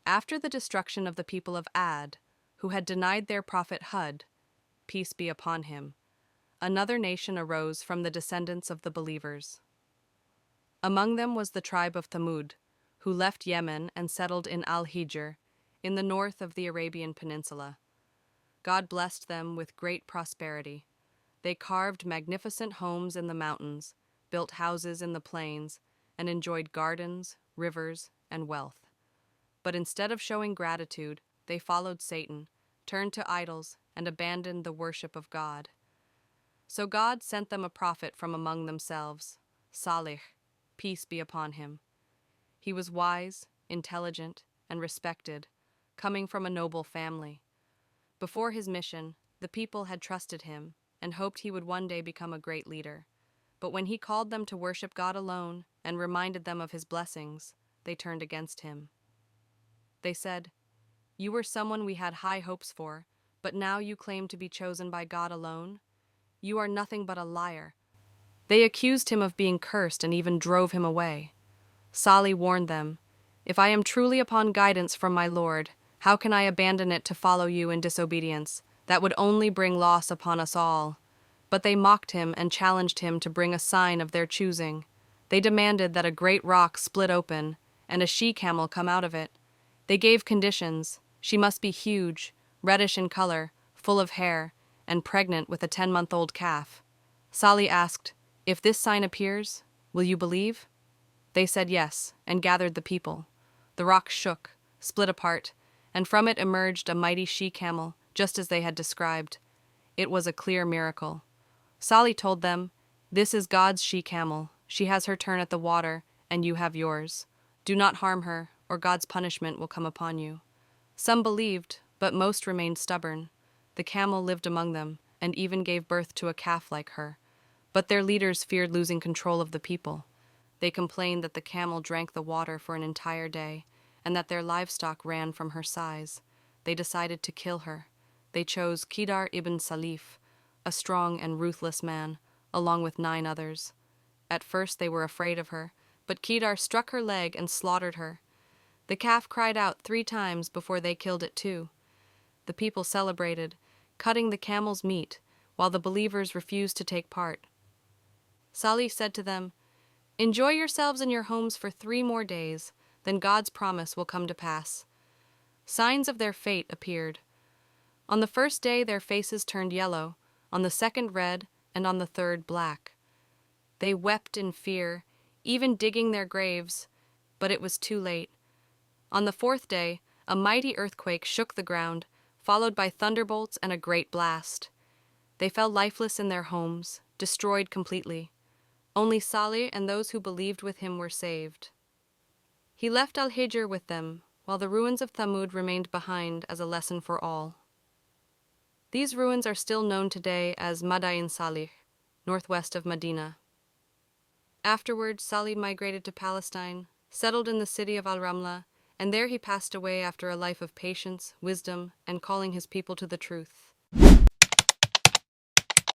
After the destruction of the people of Ad, who had denied their prophet Hud, peace be upon him, another nation arose from the descendants of the believers. Among them was the tribe of Thamud, who left Yemen and settled in Al-Hijr, in the north of the Arabian Peninsula. God blessed them with great prosperity. They carved magnificent homes in the mountains, built houses in the plains, and enjoyed gardens, rivers, and wealth. But instead of showing gratitude, they followed Satan, turned to idols, and abandoned the worship of God. So God sent them a prophet from among themselves, Salih, peace be upon him. He was wise, intelligent, and respected, coming from a noble family. Before his mission, the people had trusted him and hoped he would one day become a great leader. But when he called them to worship God alone and reminded them of his blessings, they turned against him. They said, "You were someone we had high hopes for, but now you claim to be chosen by God alone? You are nothing but a liar." They accused him of being cursed and even drove him away. Salih warned them, "If I am truly upon guidance from my Lord, how can I abandon it to follow you in disobedience? That would only bring loss upon us all." But they mocked him and challenged him to bring a sign of their choosing. They demanded that a great rock split open and a she-camel come out of it. They gave conditions. She must be huge, reddish in color, full of hair, and pregnant with a 10-month-old calf. Salih asked, "If this sign appears, will you believe?" They said yes, and gathered the people. The rock shook, split apart, and from it emerged a mighty she-camel, just as they had described. It was a clear miracle. Salih told them, "This is God's she-camel. She has her turn at the water, and you have yours. Do not harm her, or God's punishment will come upon you." Some believed, but most remained stubborn. The camel lived among them, and even gave birth to a calf like her. But their leaders feared losing control of the people. They complained that the camel drank the water for an entire day, and that their livestock ran from her size. They decided to kill her. They chose Kedar ibn Salif, a strong and ruthless man, along with 9 others. At first they were afraid of her, but Kedar struck her leg and slaughtered her. The calf cried out 3 times before they killed it too. The people celebrated, cutting the camel's meat, while the believers refused to take part. Salih said to them, "Enjoy yourselves in your homes for 3 more days, then God's promise will come to pass." Signs of their fate appeared. On the first day their faces turned yellow, on the second red, and on the third black. They wept in fear, even digging their graves, but it was too late. On the 4th day, a mighty earthquake shook the ground, followed by thunderbolts and a great blast. They fell lifeless in their homes, destroyed completely. Only Salih and those who believed with him were saved. He left Al-Hijr with them, while the ruins of Thamud remained behind as a lesson for all. These ruins are still known today as Madain Salih, northwest of Medina. Afterward, Salih migrated to Palestine, settled in the city of Al-Ramla, and there he passed away after a life of patience, wisdom, and calling his people to the truth.